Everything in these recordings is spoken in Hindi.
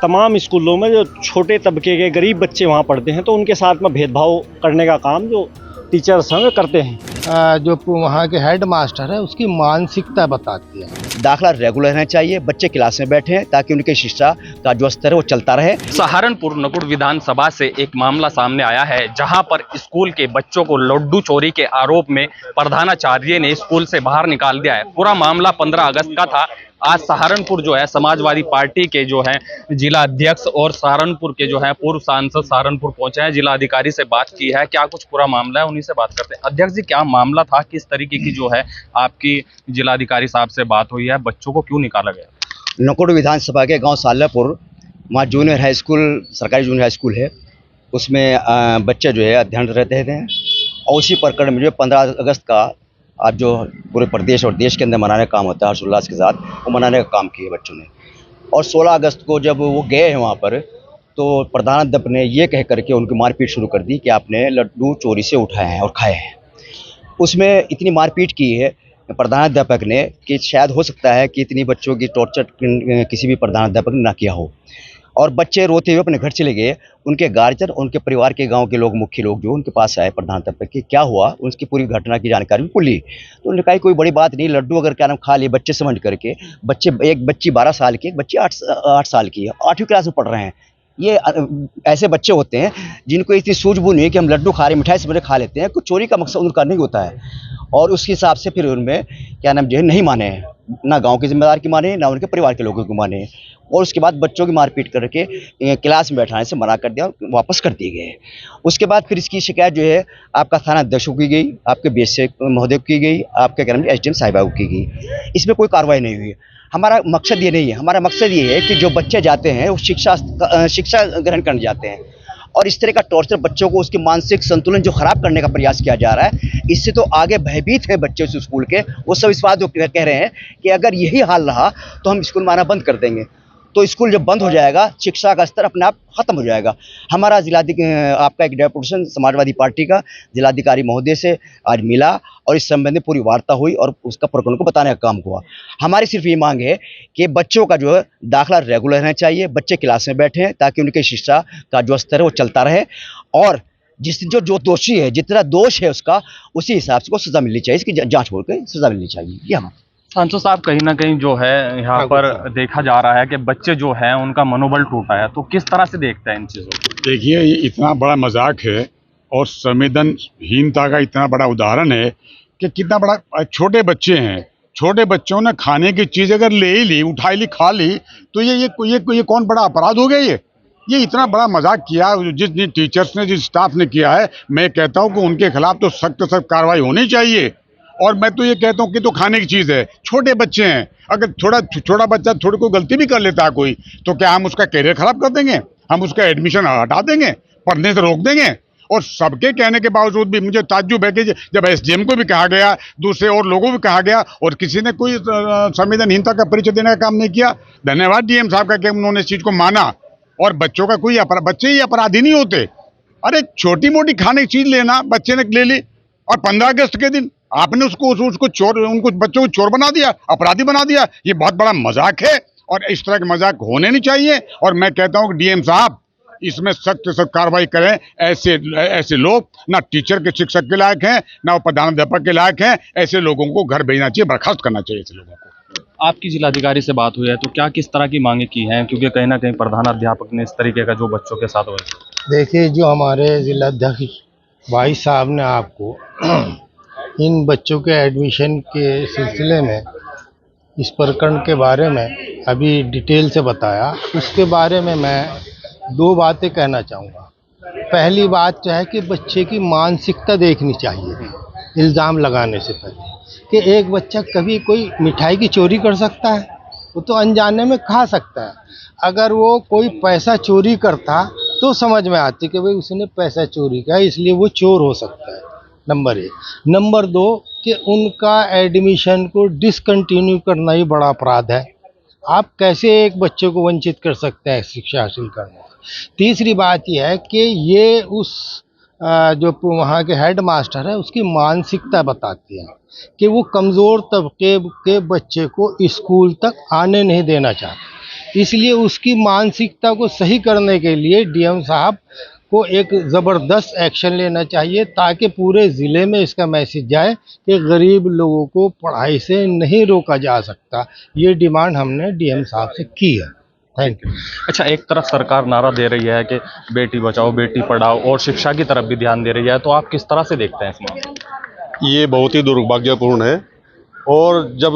तमाम स्कूलों में जो छोटे तबके के गरीब बच्चे वहाँ पढ़ते हैं तो उनके साथ में भेदभाव करने का काम जो टीचर्स हैं वो करते हैं। जो वहाँ के हेड मास्टर है उसकी मानसिकता बताती है। दाखिला रेगुलर रहना चाहिए, बच्चे क्लास में बैठे ताकि उनकी शिक्षा का जो स्तर है वो चलता रहे। सहारनपुर नकुड़ विधानसभा से एक मामला सामने आया है जहां पर स्कूल के बच्चों को लड्डू चोरी के आरोप में प्रधानाचार्य ने स्कूल से बाहर निकाल दिया है। पूरा मामला 15 अगस्त का था। आज सहारनपुर जो है समाजवादी पार्टी के जो है जिला अध्यक्ष और सहारनपुर के जो है पूर्व सांसद सहारनपुर पहुंचे हैं, जिला अधिकारी से बात की है। क्या कुछ पूरा मामला है उन्हीं से बात करते हैं। अध्यक्ष जी, क्या मामला था, किस तरीके की जो है आपकी जिलाधिकारी साहब से बात हुई है, बच्चों को क्यों निकाला गया? नकुड़ विधानसभा के गांव सालापुर वहाँ जूनियर हाई स्कूल, सरकारी जूनियर हाई स्कूल है, उसमें बच्चे जो है अध्ययन रहते थे और उसी प्रकरण में जो 15 अगस्त का आज जो पूरे प्रदेश और देश के अंदर मनाने का काम होता है हर्षोल्लास के साथ, वो मनाने का काम किया बच्चों ने। और 16 अगस्त को जब वो गए हैं वहाँ पर तो प्रधानाध्यापक ने ये कह करके उनकी मारपीट शुरू कर दी कि आपने लड्डू चोरी से उठाए हैं और खाए हैं। उसमें इतनी मारपीट की है प्रधानाध्यापक ने कि शायद हो सकता है कि इतनी बच्चों की टॉर्चर किसी भी प्रधानाध्यापक ने ना किया हो। और बच्चे रोते हुए अपने घर चले गए। उनके गार्जियन, उनके परिवार के गांव के लोग, मुख्य लोग जो उनके पास आए प्रधानाध्यापक के, क्या हुआ, उसकी पूरी घटना की जानकारी उनको ली। तो उन्होंने कहा कोई बड़ी बात नहीं, लड्डू अगर क्या नाम खा लिए बच्चे समझ करके। बच्चे, एक बच्ची 12 साल की, एक बच्ची 8 साल की है, 8वीं क्लास में पढ़ रहे हैं। ये ऐसे बच्चे होते हैं जिनको इतनी सूझबूझ नहीं है कि हम लड्डू खा रहे, मिठाई से खा लेते हैं। कुछ चोरी का मकसद उनका नहीं होता है। और उसके हिसाब से फिर उनमें क्या नाम जो है नहीं माने, ना गांव के जिम्मेदार की माने, ना उनके परिवार के लोगों को माने। और उसके बाद बच्चों की मारपीट करके क्लास में बैठाने से मना कर दिया और वापस कर दिए गए। उसके बाद फिर इसकी शिकायत जो है आपका थाना अध्यक्ष को की गई, आपके बीएसए महोदय को की गई, आपके क्या नाम एसडीएम साहिबा को की गई। इसमें कोई कार्रवाई नहीं हुई। हमारा मकसद ये नहीं है, हमारा मकसद ये है कि जो बच्चे जाते हैं वो शिक्षा ग्रहण करने जाते हैं और इस तरह का टॉर्चर बच्चों को, उसके मानसिक संतुलन जो खराब करने का प्रयास किया जा रहा है, इससे तो आगे भयभीत हैं बच्चे उस स्कूल के। वो सब इस बात को कह रहे हैं कि अगर यही हाल रहा तो हम स्कूल में आना बंद कर देंगे। तो स्कूल जब बंद हो जाएगा, शिक्षा का स्तर अपने आप खत्म हो जाएगा। हमारा आपका एक डेपुटेशन समाजवादी पार्टी का जिलाधिकारी महोदय से आज मिला और इस संबंध में पूरी वार्ता हुई और उसका प्रकरण को बताने का काम हुआ। हमारी सिर्फ ये मांग है कि बच्चों का जो है दाखिला रेगुलर रहना चाहिए, बच्चे क्लास में बैठे ताकि उनकी शिक्षा का जो स्तर है वो चलता रहे। और जो दोषी है, जितना दोष है उसका, उसी हिसाब से को सजा मिलनी चाहिए, इसकी जांच होकर सजा मिलनी चाहिए। ये हम सांसद साहब, कहीं ना कहीं जो है यहाँ पर देखा जा रहा है कि बच्चे जो हैं उनका मनोबल टूटा है, तो किस तरह से देखते हैं इन चीज़ों को? देखिए, ये इतना बड़ा मजाक है और संवेदनहीनता का इतना बड़ा उदाहरण है कि कितना बड़ा छोटे बच्चे हैं। छोटे बच्चों ने खाने की चीज़ अगर ले ही ली, उठाई ली, खा ली, तो ये कौन बड़ा अपराध हो गया? ये इतना बड़ा मजाक किया जिस टीचर्स ने, जिस स्टाफ ने किया है। मैं कहता हूँ कि उनके खिलाफ तो सख्त कार्रवाई होनी चाहिए। और मैं तो ये कहता हूँ कि तो खाने की चीज़ है, छोटे बच्चे हैं, अगर छोटा बच्चा थोड़ी कोई गलती भी कर लेता है कोई, तो क्या हम उसका करियर खराब कर देंगे? हम उसका एडमिशन हटा देंगे, पढ़ने से रोक देंगे? और सबके कहने के बावजूद भी मुझे ताज्जुब है कि जब एसडीएम को भी कहा गया, दूसरे और लोगों को भी कहा गया और किसी ने कोई संवेदनहीनता का परिचय देने का काम नहीं किया। धन्यवाद डीएम साहब का कि उन्होंने इस चीज़ को माना। और बच्चों का कोई बच्चे ही अपराधी नहीं होते। अरे छोटी मोटी खाने की चीज़ लेना, बच्चे ने ले ली और 15 अगस्त के दिन आपने उसको चोर, उनको बच्चों को चोर बना दिया, अपराधी बना दिया। ये बहुत बड़ा मजाक है और इस तरह के मजाक होने नहीं चाहिए। और मैं कहता हूँ कि डीएम साहब इसमें सख्त सख्त कार्रवाई करें। ऐसे लोग ना टीचर के, शिक्षक के लायक हैं, ना वो प्रधानाध्यापक के लायक हैं। ऐसे लोगों को घर भेजना चाहिए, बर्खास्त करना चाहिए ऐसे लोगों को। आपकी जिलाधिकारी से बात हुई है तो क्या किस तरह की मांगे की हैं, क्योंकि कहीं ना कहीं प्रधानाध्यापक ने इस तरीके का जो बच्चों के साथ हुआ? देखिए, जो हमारे जिलाध्यक्ष भाई साहब ने आपको इन बच्चों के एडमिशन के सिलसिले में इस प्रकरण के बारे में अभी डिटेल से बताया, उसके बारे में मैं 2 बातें कहना चाहूँगा। पहली बात जो है कि बच्चे की मानसिकता देखनी चाहिए इल्ज़ाम लगाने से पहले, कि एक बच्चा कभी कोई मिठाई की चोरी कर सकता है? वो तो अनजाने में खा सकता है। अगर वो कोई पैसा चोरी करता तो समझ में आती कि भाई उसने पैसा चोरी किया इसलिए वो चोर हो सकता है, नंबर 1। नंबर 2 कि उनका एडमिशन को डिसकंटिन्यू करना ही बड़ा अपराध है। आप कैसे एक बच्चे को वंचित कर सकते हैं शिक्षा हासिल करने से? तीसरी बात यह है कि ये उस जो वहाँ के हेड मास्टर है उसकी मानसिकता बताती है कि वो कमज़ोर तबके के बच्चे को स्कूल तक आने नहीं देना चाहते। इसलिए उसकी मानसिकता को सही करने के लिए डीएम साहब को एक ज़बरदस्त एक्शन लेना चाहिए, ताकि पूरे ज़िले में इसका मैसेज जाए कि गरीब लोगों को पढ़ाई से नहीं रोका जा सकता। ये डिमांड हमने डीएम साहब से की है। Thank you. अच्छा, एक तरफ सरकार नारा दे रही है कि बेटी बचाओ बेटी पढ़ाओ और शिक्षा की तरफ भी ध्यान दे रही है, तो आप किस तरह से देखते हैं इस मामले को? ये बहुत ही दुर्भाग्यपूर्ण है। और जब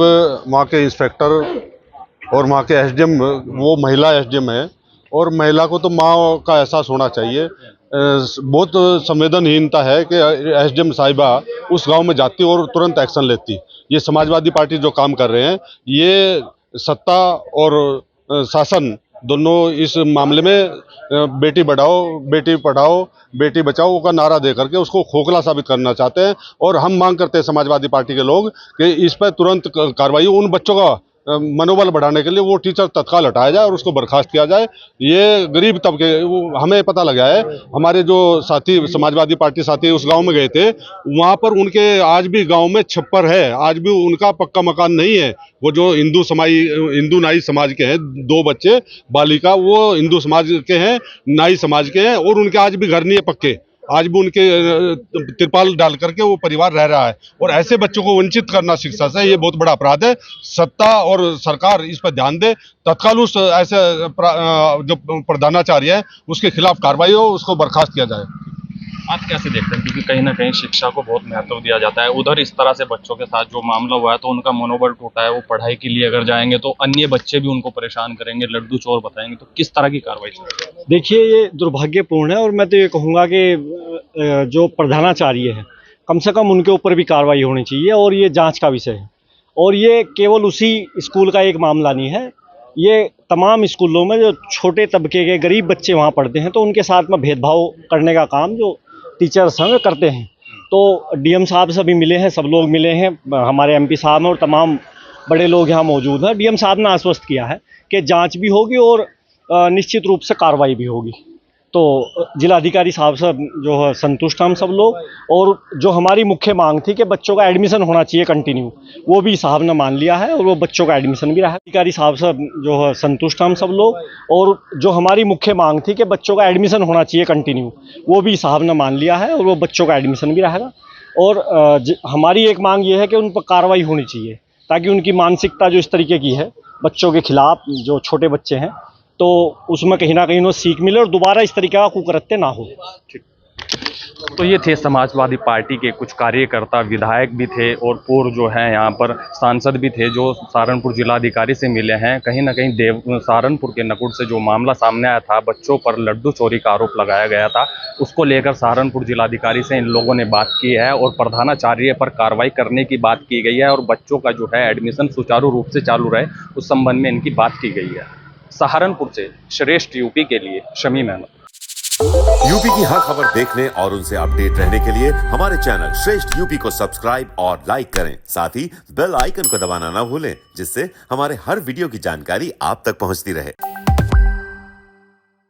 वहाँ के इंस्पेक्टर और वहाँ के एसडीएम, वो महिला एसडीएम है, और महिला को तो माँ का एहसास होना चाहिए। बहुत संवेदनहीनता है कि एसडीएम साहिबा उस गांव में जाती और तुरंत एक्शन लेती। ये समाजवादी पार्टी जो काम कर रहे हैं, ये सत्ता और शासन दोनों इस मामले में बेटी बढ़ाओ बेटी पढ़ाओ बेटी बचाओ का नारा दे करके उसको खोखला साबित करना चाहते हैं। और हम मांग करते हैं समाजवादी पार्टी के लोग कि इस पर तुरंत कार्रवाई, उन बच्चों का मनोबल बढ़ाने के लिए वो टीचर तत्काल हटाया जाए और उसको बर्खास्त किया जाए। ये गरीब तबके, हमें पता लगा है, हमारे जो साथी समाजवादी पार्टी साथी उस गांव में गए थे, वहां पर उनके आज भी गांव में छप्पर है, आज भी उनका पक्का मकान नहीं है। वो जो हिंदू नाई समाज के हैं, 2 बच्चे बालिका वो हिंदू समाज के हैं, नाई समाज के हैं, और उनके आज भी घर नहीं है पक्के। आज भी उनके तिरपाल डाल करके वो परिवार रह रहा है। और ऐसे बच्चों को वंचित करना शिक्षा से, ये बहुत बड़ा अपराध है। सत्ता और सरकार इस पर ध्यान दे, तत्काल उस ऐसे जो प्रधानाचार्य है उसके खिलाफ कार्रवाई हो, उसको बर्खास्त किया जाए। आप कैसे देखते हैं, क्योंकि कहीं ना कहीं शिक्षा को बहुत महत्व दिया जाता है, उधर इस तरह से बच्चों के साथ जो मामला हुआ है तो उनका मनोबल टूटा है। वो पढ़ाई के लिए अगर जाएंगे तो अन्य बच्चे भी उनको परेशान करेंगे, लड्डू चोर बताएंगे, तो किस तरह की कार्रवाई चाहिए? देखिए, ये दुर्भाग्यपूर्ण है और मैं तो ये कहूँगा कि जो प्रधानाचार्य है, कम से कम उनके ऊपर भी कार्रवाई होनी चाहिए और ये जांच का विषय है। और ये केवल उसी स्कूल का एक मामला नहीं है, ये तमाम स्कूलों में जो छोटे तबके के गरीब बच्चे वहाँ पढ़ते हैं तो उनके साथ में भेदभाव करने का काम जो टीचर्स हैं करते हैं। तो डीएम साहब से भी मिले हैं, सब लोग मिले हैं, हमारे एमपी साहब और तमाम बड़े लोग यहाँ मौजूद हैं। डीएम साहब ने आश्वस्त किया है कि जांच भी होगी और निश्चित रूप से कार्रवाई भी होगी। तो जिलाधिकारी साहब से जो है संतुष्ट हम सब लोग। और जो हमारी मुख्य मांग थी कि बच्चों का एडमिशन होना चाहिए कंटिन्यू, वो भी साहब ने मान लिया है और वो बच्चों का एडमिशन भी रहा है। अधिकारी साहब से जो है संतुष्ट हम सब लोग। और जो हमारी मुख्य मांग थी कि बच्चों का एडमिशन होना चाहिए कंटिन्यू, वो भी साहब ने मान लिया है और वो बच्चों का एडमिशन भी रहेगा। और हमारी एक मांग ये है कि उन पर कार्रवाई होनी चाहिए, ताकि उनकी मानसिकता जो इस तरीके की है बच्चों के खिलाफ, जो छोटे बच्चे हैं, तो उसमें कहीं ना कहीं उन्हें सीख मिले और दोबारा इस तरीके का कुकृत्य ना हो। तो ये थे समाजवादी पार्टी के कुछ कार्यकर्ता, विधायक भी थे और पूर्व जो है यहाँ पर सांसद भी थे, जो सहारनपुर जिलाधिकारी से मिले हैं। कहीं ना कहीं सहारनपुर के नकुड़ से जो मामला सामने आया था, बच्चों पर लड्डू चोरी का आरोप लगाया गया था, उसको लेकर सहारनपुर जिलाधिकारी से इन लोगों ने बात की है और प्रधानाचार्य पर कार्रवाई करने की बात की गई है और बच्चों का जो है एडमिशन सुचारू रूप से चालू रहे, उस संबंध में इनकी बात की गई है। सहारनपुर से श्रेष्ठ यूपी के लिए शमीम अहमद। यूपी की हर खबर देखने और उनसे अपडेट रहने के लिए हमारे चैनल श्रेष्ठ यूपी को सब्सक्राइब और लाइक करें। साथ ही बेल आइकन को दबाना ना भूलें, जिससे हमारे हर वीडियो की जानकारी आप तक पहुंचती रहे।